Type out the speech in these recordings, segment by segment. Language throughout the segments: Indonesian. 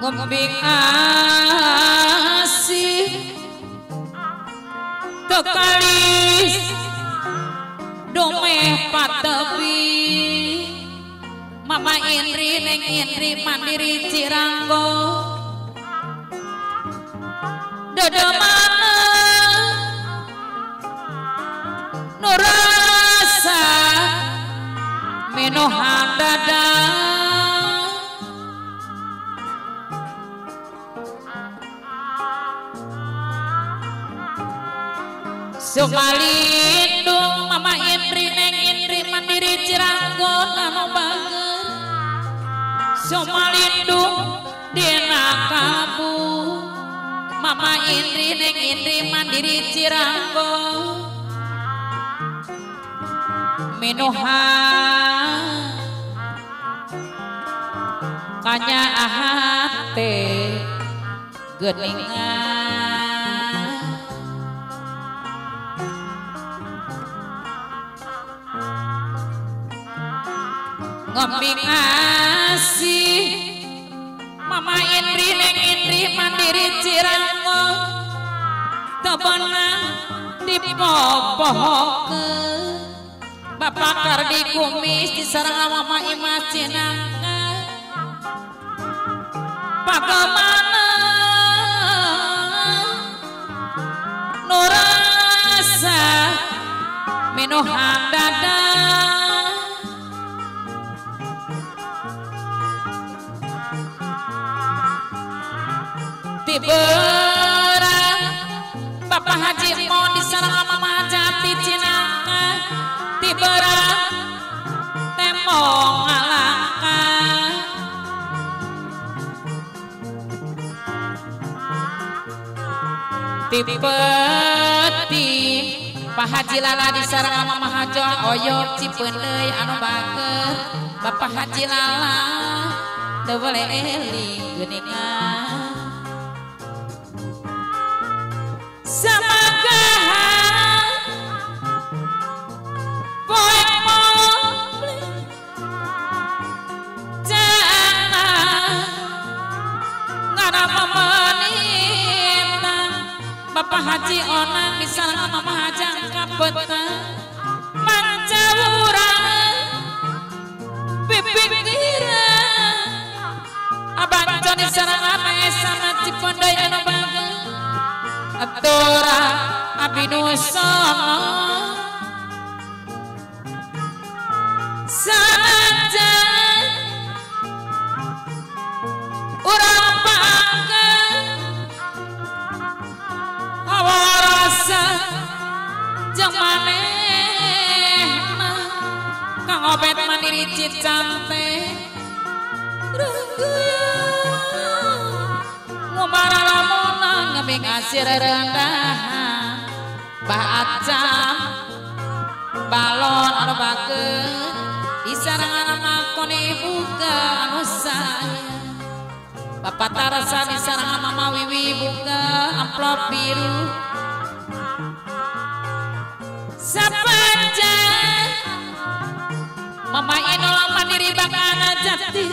Ngombing asih tekalis domeh patepi Mama Indri neng Indri mandiri Ciranggo dodo mana nurasa menohan dadang Sumalindung Mama Indri neng Indri mandiri Ciranggo anu bager Sumalindung dina kabu Mama Indri neng Indri mandiri Ciranggo minuhan kanya ahate geuningan ngombing asih Mama Indri neng Indri mandiri Ciranggo tebenang dipopohokeun Bapak Kardi kumis disarang Mama Imas Cinangka bagaimana nurasa minuhan dadang Tiberang Bapak Haji mau disarang Mama Jati Cinangka Tiberang temong ngalangkah Tipeti Pak Haji Lala disarang Mama Hajo oyok Cipeundeui anu bager Bapak Haji Lala teu boleh eling geuningan samagahan poe moble jangan ngana memenita Bapak Haji Onang disarang Mama Hajang kapetang mancawurang pipikiran Abang Joni disarang ame sama Cipeundeui anu bager atura abdi nusono sajan urang pangkeun hawa rasa jeung manehna Kang Obet mandiri Cicang teh ngumara lamunang ngebing asir rendahan Acam balon anu bageun disarangan makoni buka anu sayang Bapak Tarasa disarangan Mama Wiwi buka amplop biru sapanjang Mama Inul mandiri bakana jati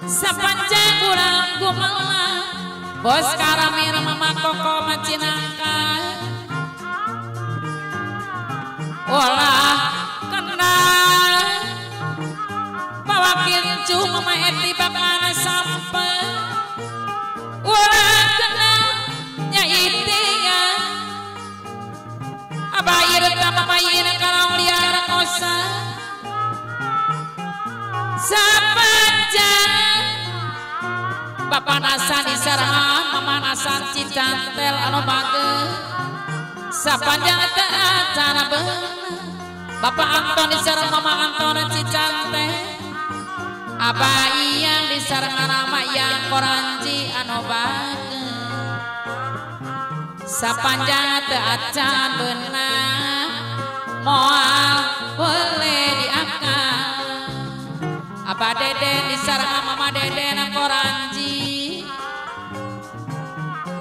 sapanjang urang gumelang Bos Karamir Mama Koko Macinangka olah kenal Pawakil Cu Mama Eti bakana sampe olah kenal Nyai Tia Abayir Mama Yina kalau liar kosa sapanjang Bapak Nasan disarang Mama Nasan Cicantel anu bageun sapanjang teu acara beunang Bapak Anton disarang Mama Anton Cicantel Aba iyang disarang nama yang koranci anu bageus sapanjang teu acan beunang moal boleh diangkat. Aba dede disarang mama dede na koranci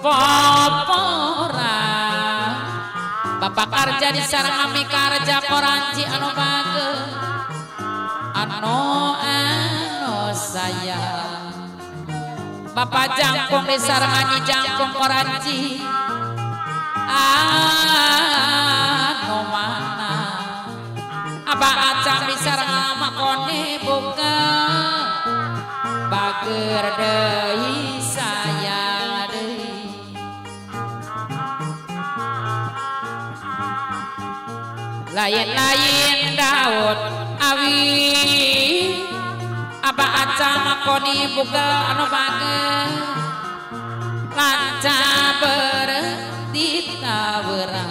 popora bapak karja disarang ami karja koranci anu bageus anu sayang. Bapak jangkung disarang anyi jangkung koranci anu mana aba acam disarang ama kone buka bager deui sayang deui. Lain-lain daun awi aba acam koni buka anu bageus lanca bertitaweran.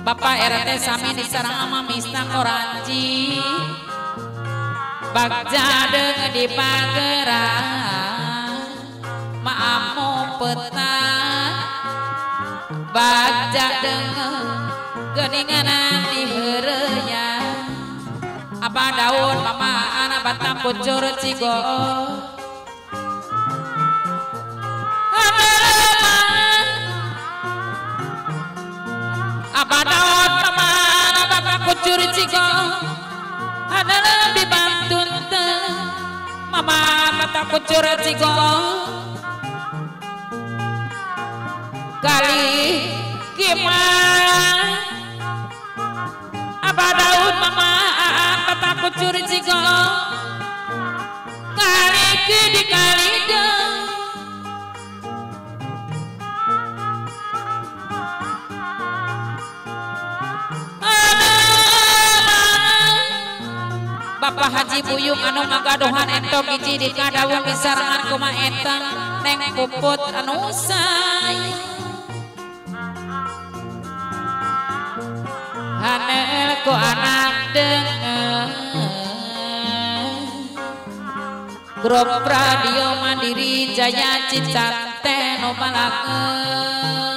Bapak RT sami disarang ama misna koranci bagja deung di pageran maamu petan bagja deung geuninganan di heureuyan. Apa daun mama anak batang kucur cigo apa daun mama anak batang kucur cigo adalah dibantun mama batang kucur cigo kali gimana apa daun mama kata kucur cigo kali ke di kali dong Bapak Haji Buyung anu ngagadohan entok hiji di kadawung disarangan kuma entang neng puput anu sayang hanel ku anak deung grup radio Mandiri Jaya Cicate nu balakeun